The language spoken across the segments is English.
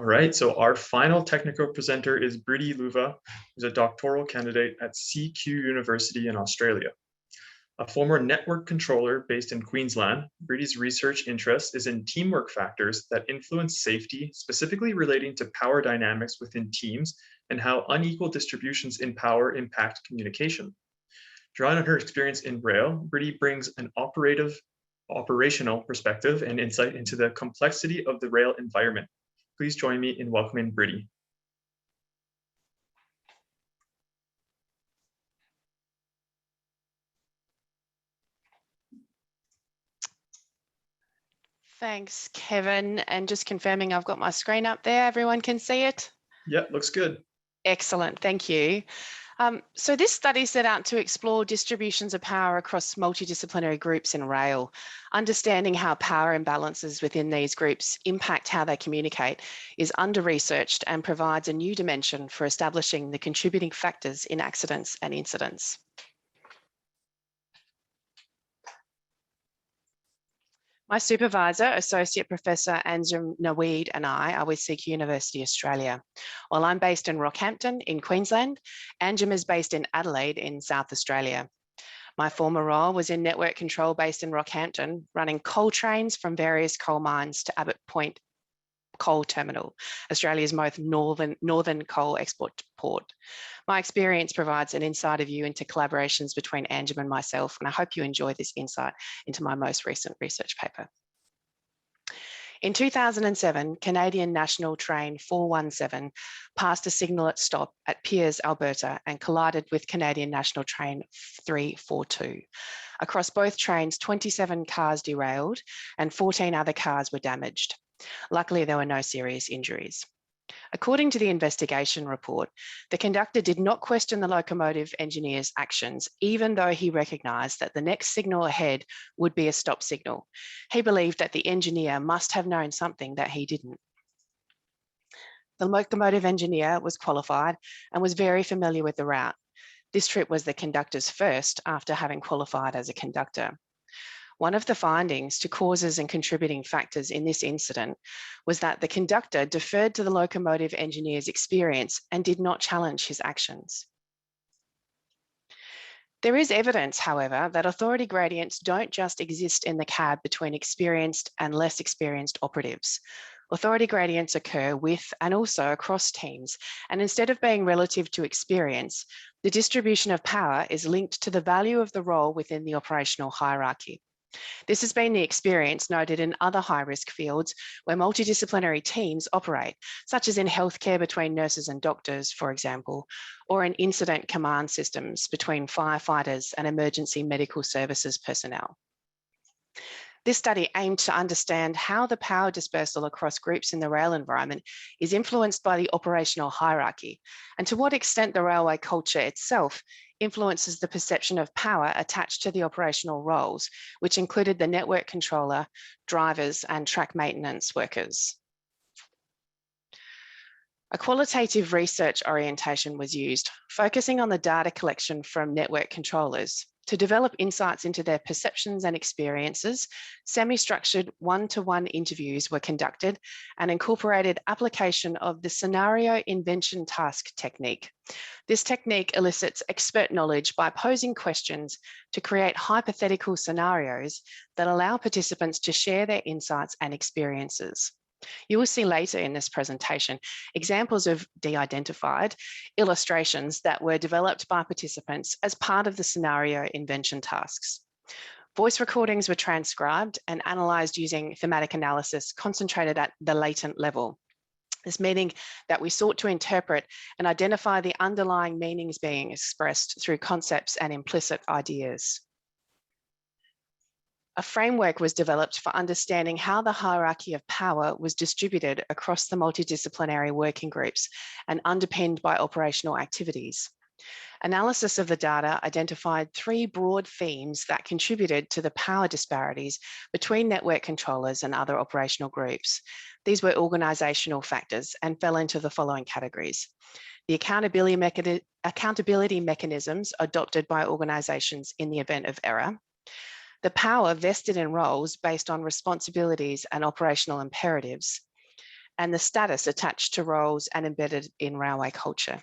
All right, so our final technical presenter is Bridie Luva, who's a doctoral candidate at CQ University in Australia. A former network controller based in Queensland, Bridie's research interest is in teamwork factors that influence safety, specifically relating to power dynamics within teams and how unequal distributions in power impact communication. Drawing on her experience in rail, Bridie brings an operational perspective and insight into the complexity of the rail environment. Please join me in welcoming Bridie. Thanks, Kevin. And just confirming I've got my screen up there. Everyone can see it? Yeah, looks good. Excellent, thank you. So this study set out to explore distributions of power across multidisciplinary groups in rail. Understanding how power imbalances within these groups impact how they communicate is under-researched and provides a new dimension for establishing the contributing factors in accidents and incidents. My supervisor, Associate Professor Anjum Naweed, and I are with CQ University Australia. While I'm based in Rockhampton in Queensland, Anjum is based in Adelaide in South Australia. My former role was in network control based in Rockhampton, running coal trains from various coal mines to Abbott Point Coal Terminal, Australia's most northern coal export port. My experience provides an insider view into collaborations between Anjum and myself, and I hope you enjoy this insight into my most recent research paper. In 2007, Canadian National Train 417 passed a signal at stop at Piers, Alberta, and collided with Canadian National Train 342. Across both trains, 27 cars derailed and 14 other cars were damaged. Luckily, there were no serious injuries. According to the investigation report, the conductor did not question the locomotive engineer's actions, even though he recognised that the next signal ahead would be a stop signal. He believed that the engineer must have known something that he didn't. The locomotive engineer was qualified and was very familiar with the route. This trip was the conductor's first after having qualified as a conductor. One of the findings to causes and contributing factors in this incident was that the conductor deferred to the locomotive engineer's experience and did not challenge his actions. There is evidence, however, that authority gradients don't just exist in the cab between experienced and less experienced operatives. Authority gradients occur with and also across teams, and instead of being relative to experience, the distribution of power is linked to the value of the role within the operational hierarchy. This has been the experience noted in other high-risk fields where multidisciplinary teams operate, such as in healthcare between nurses and doctors, for example, or in incident command systems between firefighters and emergency medical services personnel. This study aimed to understand how the power dispersal across groups in the rail environment is influenced by the operational hierarchy, and to what extent the railway culture itself influences the perception of power attached to the operational roles, which included the network controller, drivers, and track maintenance workers. A qualitative research orientation was used, focusing on the data collection from network controllers. To develop insights into their perceptions and experiences, semi-structured one-to-one interviews were conducted and incorporated application of the scenario invention task technique. This technique elicits expert knowledge by posing questions to create hypothetical scenarios that allow participants to share their insights and experiences. You will see later in this presentation examples of de-identified illustrations that were developed by participants as part of the scenario invention tasks. Voice recordings were transcribed and analysed using thematic analysis concentrated at the latent level. This meaning that we sought to interpret and identify the underlying meanings being expressed through concepts and implicit ideas. A framework was developed for understanding how the hierarchy of power was distributed across the multidisciplinary working groups and underpinned by operational activities. Analysis of the data identified three broad themes that contributed to the power disparities between network controllers and other operational groups. These were organisational factors and fell into the following categories: the accountability mechanisms adopted by organisations in the event of error, the power vested in roles based on responsibilities and operational imperatives, and the status attached to roles and embedded in railway culture.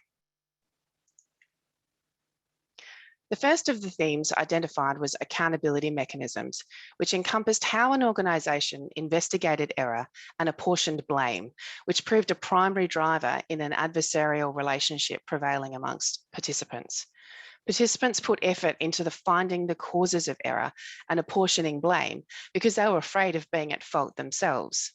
The first of the themes identified was accountability mechanisms, which encompassed how an organisation investigated error and apportioned blame, which proved a primary driver in an adversarial relationship prevailing amongst participants. Participants put effort into finding the causes of error and apportioning blame because they were afraid of being at fault themselves.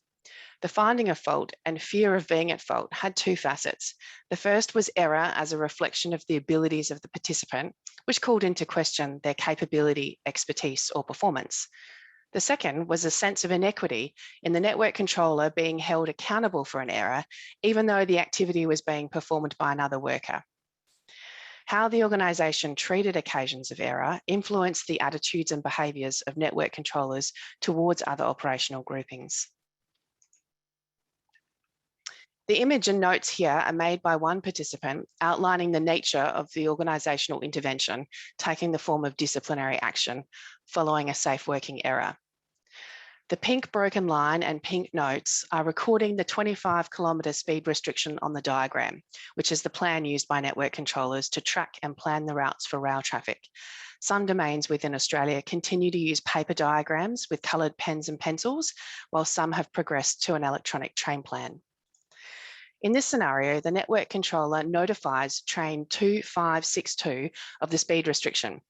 The finding of fault and fear of being at fault had two facets. The first was error as a reflection of the abilities of the participant, which called into question their capability, expertise, or performance. The second was a sense of inequity in the network controller being held accountable for an error, even though the activity was being performed by another worker. How the organisation treated occasions of error influenced the attitudes and behaviours of network controllers towards other operational groupings. The image and notes here are made by one participant outlining the nature of the organisational intervention taking the form of disciplinary action following a safe working error. The pink broken line and pink notes are recording the 25-kilometre speed restriction on the diagram, which is the plan used by network controllers to track and plan the routes for rail traffic. Some domains within Australia continue to use paper diagrams with coloured pens and pencils, while some have progressed to an electronic train plan. In this scenario, the network controller notifies train 2562 of the speed restriction.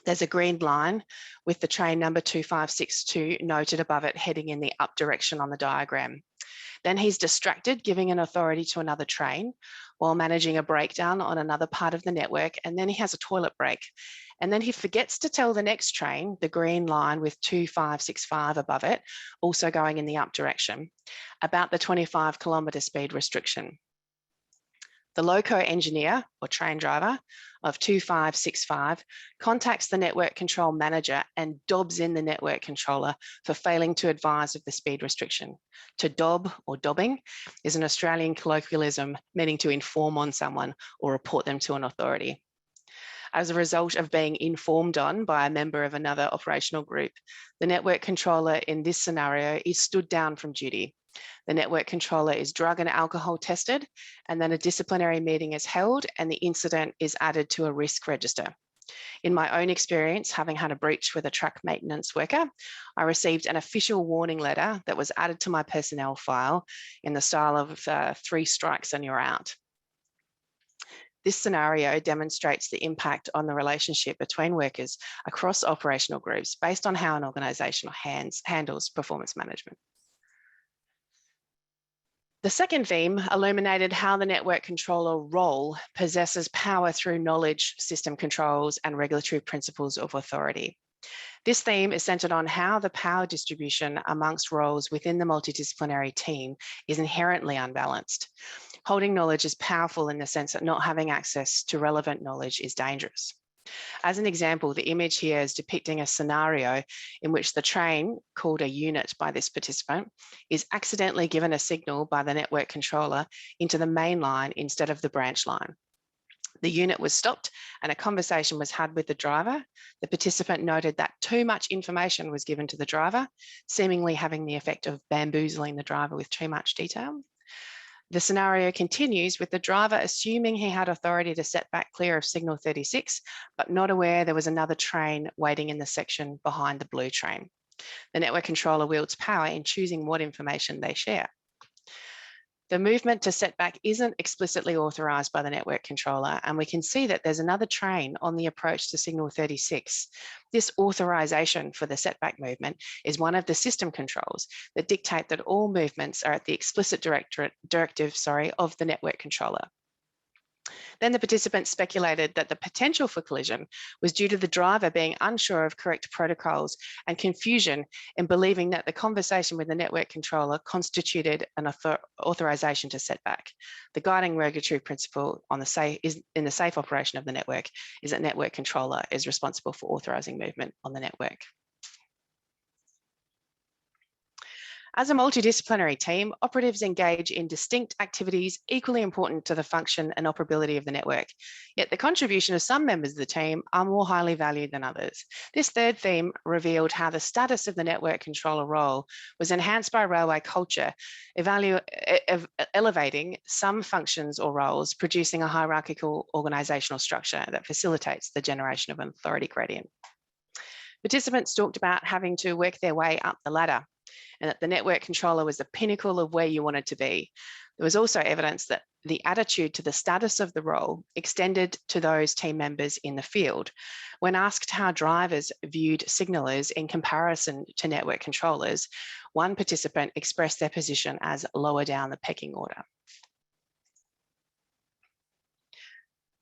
There's a green line with the train number 2562 noted above it heading in the up direction on the diagram. Then he's distracted, giving an authority to another train while managing a breakdown on another part of the network, and then he has a toilet break. And then he forgets to tell the next train, the green line with 2565 above it, also going in the up direction, about the 25-kilometre speed restriction. The loco engineer or train driver of 2565 contacts the network control manager and dobs in the network controller for failing to advise of the speed restriction. To dob or dobbing is an Australian colloquialism meaning to inform on someone or report them to an authority. As a result of being informed on by a member of another operational group, the network controller in this scenario is stood down from duty. The network controller is drug and alcohol tested, and then a disciplinary meeting is held and the incident is added to a risk register. In my own experience, having had a breach with a track maintenance worker, I received an official warning letter that was added to my personnel file in the style of 3 strikes and you're out. This scenario demonstrates the impact on the relationship between workers across operational groups based on how an organisation handles performance management. The second theme illuminated how the network controller role possesses power through knowledge, system controls, and regulatory principles of authority. This theme is centred on how the power distribution amongst roles within the multidisciplinary team is inherently unbalanced. Holding knowledge is powerful in the sense that not having access to relevant knowledge is dangerous. As an example, the image here is depicting a scenario in which the train, called a unit by this participant, is accidentally given a signal by the network controller into the main line instead of the branch line. The unit was stopped and a conversation was had with the driver. The participant noted that too much information was given to the driver, seemingly having the effect of bamboozling the driver with too much detail. The scenario continues with the driver assuming he had authority to set back clear of signal 36, but not aware there was another train waiting in the section behind the blue train. The network controller wields power in choosing what information they share. The movement to setback isn't explicitly authorised by the network controller, and we can see that there's another train on the approach to signal 36. This authorisation for the setback movement is one of the system controls that dictate that all movements are at the explicit directive of the network controller. Then the participants speculated that the potential for collision was due to the driver being unsure of correct protocols and confusion in believing that the conversation with the network controller constituted an authorization to set back. The guiding regulatory principle in the safe operation of the network is that network controller is responsible for authorizing movement on the network. As a multidisciplinary team, operatives engage in distinct activities equally important to the function and operability of the network. Yet the contribution of some members of the team are more highly valued than others. This third theme revealed how the status of the network controller role was enhanced by railway culture, elevating some functions or roles, producing a hierarchical organisational structure that facilitates the generation of an authority gradient. Participants talked about having to work their way up the ladder, and that the network controller was the pinnacle of where you wanted to be. There was also evidence that the attitude to the status of the role extended to those team members in the field. When asked how drivers viewed signallers in comparison to network controllers, one participant expressed their position as lower down the pecking order.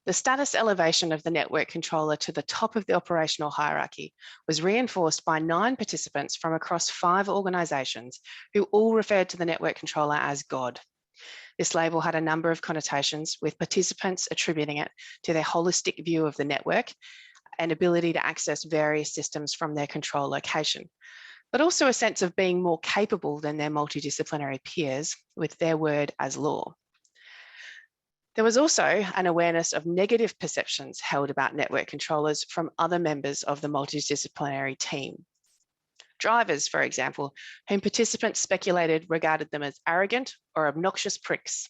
The status elevation of the network controller to the top of the operational hierarchy was reinforced by 9 participants from across 5 organisations who all referred to the network controller as God. This label had a number of connotations, with participants attributing it to their holistic view of the network and ability to access various systems from their control location, but also a sense of being more capable than their multidisciplinary peers, with their word as law. There was also an awareness of negative perceptions held about network controllers from other members of the multidisciplinary team. Drivers, for example, whom participants speculated regarded them as arrogant or obnoxious pricks.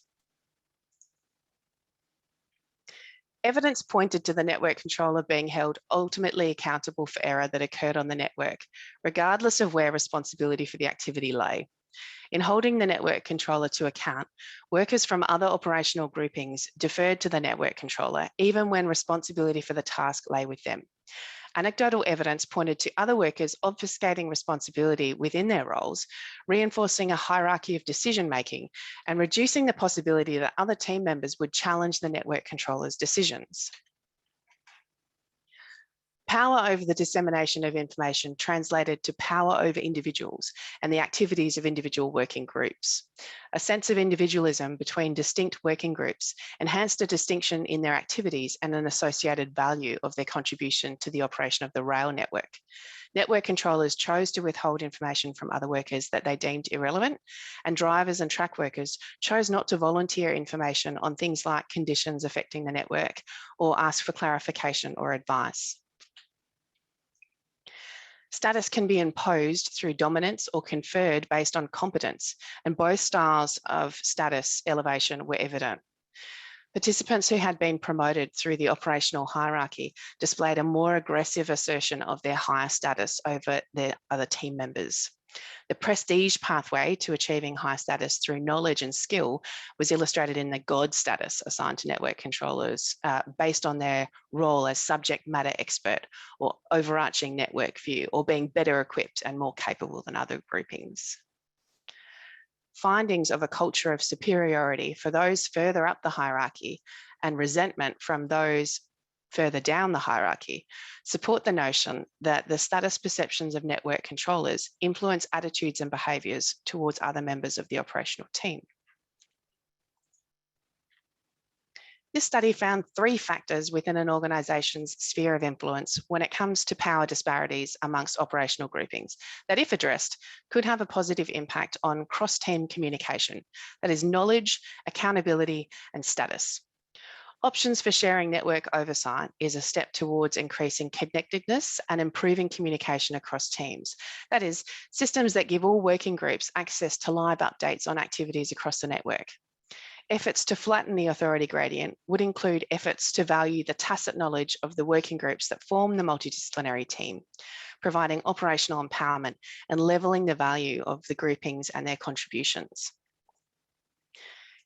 Evidence pointed to the network controller being held ultimately accountable for error that occurred on the network, regardless of where responsibility for the activity lay. In holding the network controller to account, workers from other operational groupings deferred to the network controller, even when responsibility for the task lay with them. Anecdotal evidence pointed to other workers obfuscating responsibility within their roles, reinforcing a hierarchy of decision-making and reducing the possibility that other team members would challenge the network controller's decisions. Power over the dissemination of information translated to power over individuals and the activities of individual working groups. A sense of individualism between distinct working groups enhanced a distinction in their activities and an associated value of their contribution to the operation of the rail network. Network controllers chose to withhold information from other workers that they deemed irrelevant, and drivers and track workers chose not to volunteer information on things like conditions affecting the network or ask for clarification or advice. Status can be imposed through dominance or conferred based on competence, and both styles of status elevation were evident. Participants who had been promoted through the operational hierarchy displayed a more aggressive assertion of their higher status over their other team members. The prestige pathway to achieving high status through knowledge and skill was illustrated in the God status assigned to network controllers based on their role as subject matter expert or overarching network view, or being better equipped and more capable than other groupings. Findings of a culture of superiority for those further up the hierarchy and resentment from those further down the hierarchy support the notion that the status perceptions of network controllers influence attitudes and behaviours towards other members of the operational team. This study found 3 factors within an organisation's sphere of influence when it comes to power disparities amongst operational groupings that, if addressed, could have a positive impact on cross-team communication, that is, knowledge, accountability, and status. Options for sharing network oversight is a step towards increasing connectedness and improving communication across teams. That is, systems that give all working groups access to live updates on activities across the network. Efforts to flatten the authority gradient would include efforts to value the tacit knowledge of the working groups that form the multidisciplinary team, providing operational empowerment and levelling the value of the groupings and their contributions.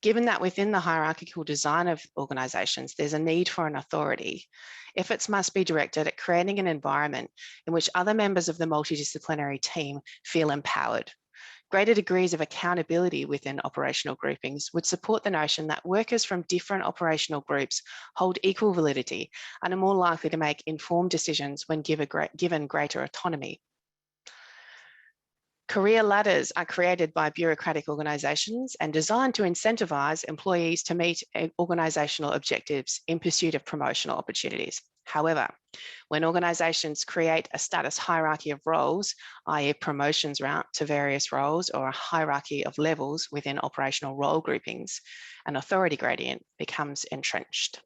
Given that within the hierarchical design of organisations, there's a need for an authority, efforts must be directed at creating an environment in which other members of the multidisciplinary team feel empowered. Greater degrees of accountability within operational groupings would support the notion that workers from different operational groups hold equal validity and are more likely to make informed decisions when given greater autonomy. Career ladders are created by bureaucratic organisations and designed to incentivise employees to meet organisational objectives in pursuit of promotional opportunities. However, when organisations create a status hierarchy of roles, i.e. promotions route to various roles or a hierarchy of levels within operational role groupings, an authority gradient becomes entrenched.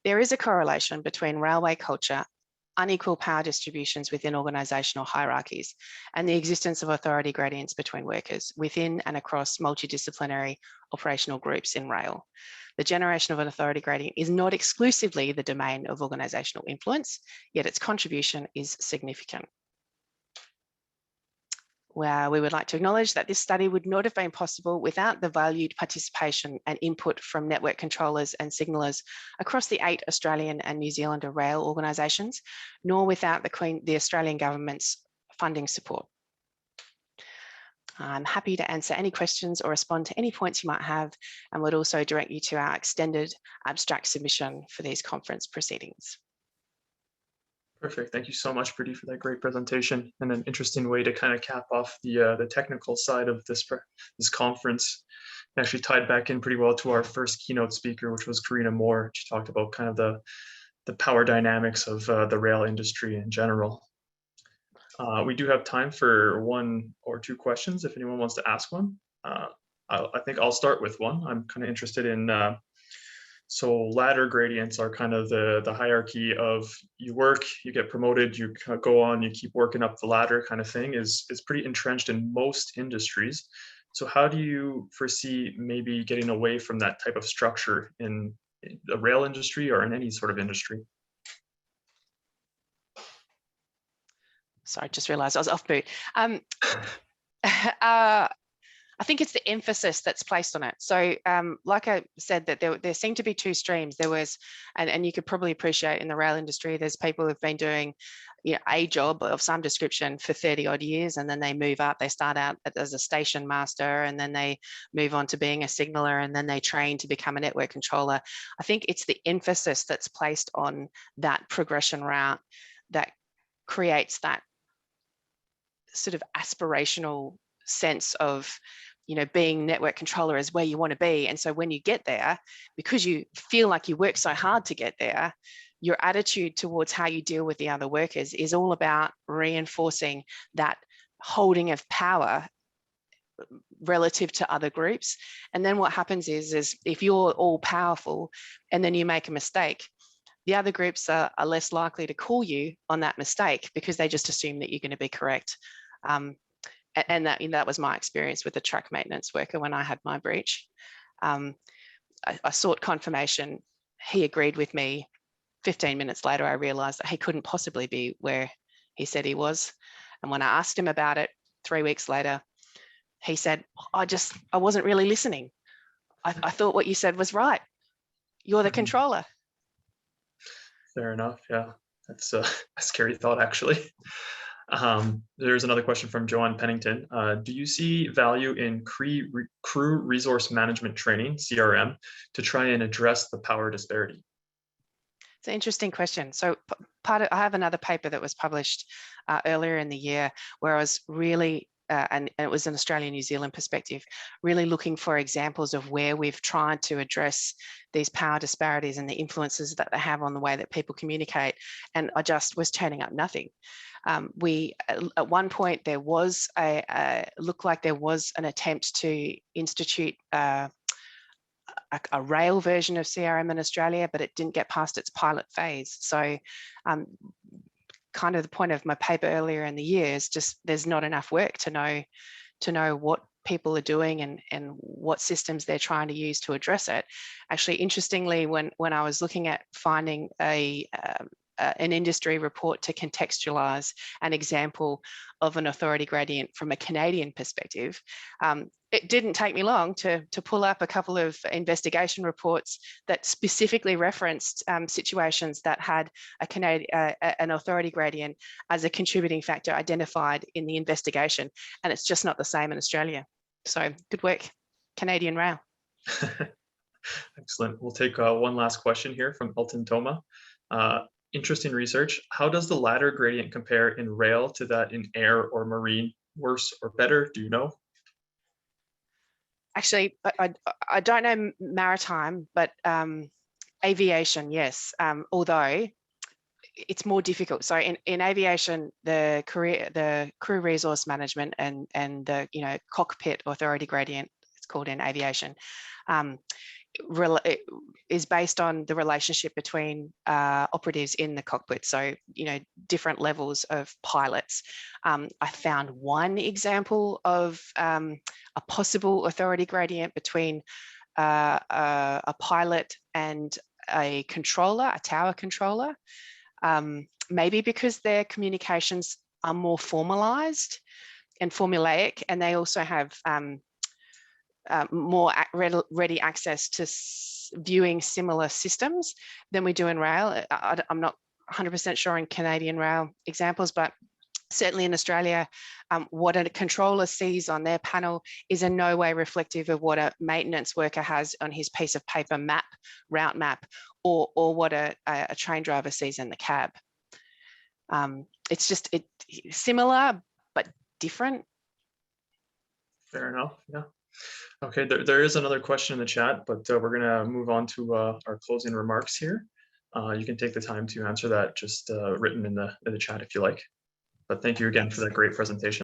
There is a correlation between railway culture, unequal power distributions within organisational hierarchies, and the existence of authority gradients between workers within and across multidisciplinary operational groups in rail. The generation of an authority gradient is not exclusively the domain of organisational influence, yet its contribution is significant. Well, we would like to acknowledge that this study would not have been possible without the valued participation and input from network controllers and signallers across the 8 Australian and New Zealand rail organisations, nor without the Australian government's funding support. I'm happy to answer any questions or respond to any points you might have, and would also direct you to our extended abstract submission for these conference proceedings. Perfect. Thank you so much, Brittany, for that great presentation and an interesting way to kind of cap off the technical side of this conference. It actually tied back in pretty well to our first keynote speaker, which was Karina Moore. She talked about kind of the power dynamics of the rail industry in general. We do have time for 1 or 2 questions if anyone wants to ask one. I think I'll start with one. I'm kind of interested in so ladder gradients are kind of the hierarchy of you work, you get promoted, you go on, you keep working up the ladder kind of thing is pretty entrenched in most industries. So how do you foresee maybe getting away from that type of structure in the rail industry or in any sort of industry? Sorry, I just realised I was off boot. I think it's the emphasis that's placed on it. So like I said, that there seemed to be 2 streams. There was, and you could probably appreciate in the rail industry, there's people who've been doing a job of some description for 30 odd years, and then they move up. They start out as a station master, and then they move on to being a signaller, and then they train to become a network controller. I think it's the emphasis that's placed on that progression route that creates that sort of aspirational sense of being network controller is where you want to be. And so when you get there, because you feel like you work so hard to get there, your attitude towards how you deal with the other workers is all about reinforcing that holding of power relative to other groups. And then what happens is if you're all powerful and then you make a mistake, the other groups are less likely to call you on that mistake because they just assume that you're going to be correct. And that was my experience with the track maintenance worker when I had my breach. I sought confirmation. He agreed with me. 15 minutes later, I realised that he couldn't possibly be where he said he was. And when I asked him about it 3 weeks later, he said, I wasn't really listening. I thought what you said was right. You're the controller. Fair enough. Yeah, that's a scary thought, actually. There's another question from Joanne Pennington. Do you see value in crew resource management training, CRM, to try and address the power disparity? It's an interesting question. So I have another paper that was published earlier in the year where I was really, and it was an Australian New Zealand perspective, really looking for examples of where we've tried to address these power disparities and the influences that they have on the way that people communicate. And I just was turning up nothing. At one point there was looked like there was an attempt to institute a rail version of CRM in Australia, but it didn't get past its pilot phase. So kind of the point of my paper earlier in the year is just there's not enough work to know what people are doing and what systems they're trying to use to address it. Actually, interestingly, when I was looking at finding an industry report to contextualize an example of an authority gradient from a Canadian perspective, it didn't take me long to pull up a couple of investigation reports that specifically referenced situations that had an authority gradient as a contributing factor identified in the investigation, and it's just not the same in Australia. So good work, Canadian Rail. Excellent. We'll take one last question here from Elton Toma. Interesting research. How does the latter gradient compare in rail to that in air or marine? Worse or better? Do you know? Actually, I don't know maritime, but aviation, yes. Although it's more difficult. So in aviation, the crew resource management and the cockpit authority gradient, it's called in aviation, is based on the relationship between operatives in the cockpit. So different levels of pilots. I found one example of a possible authority gradient between a pilot and a controller, a tower controller. Maybe because their communications are more formalized and formulaic, and they also have more ready access to viewing similar systems than we do in rail. I'm not 100% sure in Canadian rail examples, but certainly in Australia, what a controller sees on their panel is in no way reflective of what a maintenance worker has on his piece of paper map, route map, or what a train driver sees in the cab. It's just similar, but different. Fair enough, yeah. Okay, there is another question in the chat, but we're gonna move on to our closing remarks here. You can take the time to answer that just written in the chat if you like. But thank you again for that great presentation.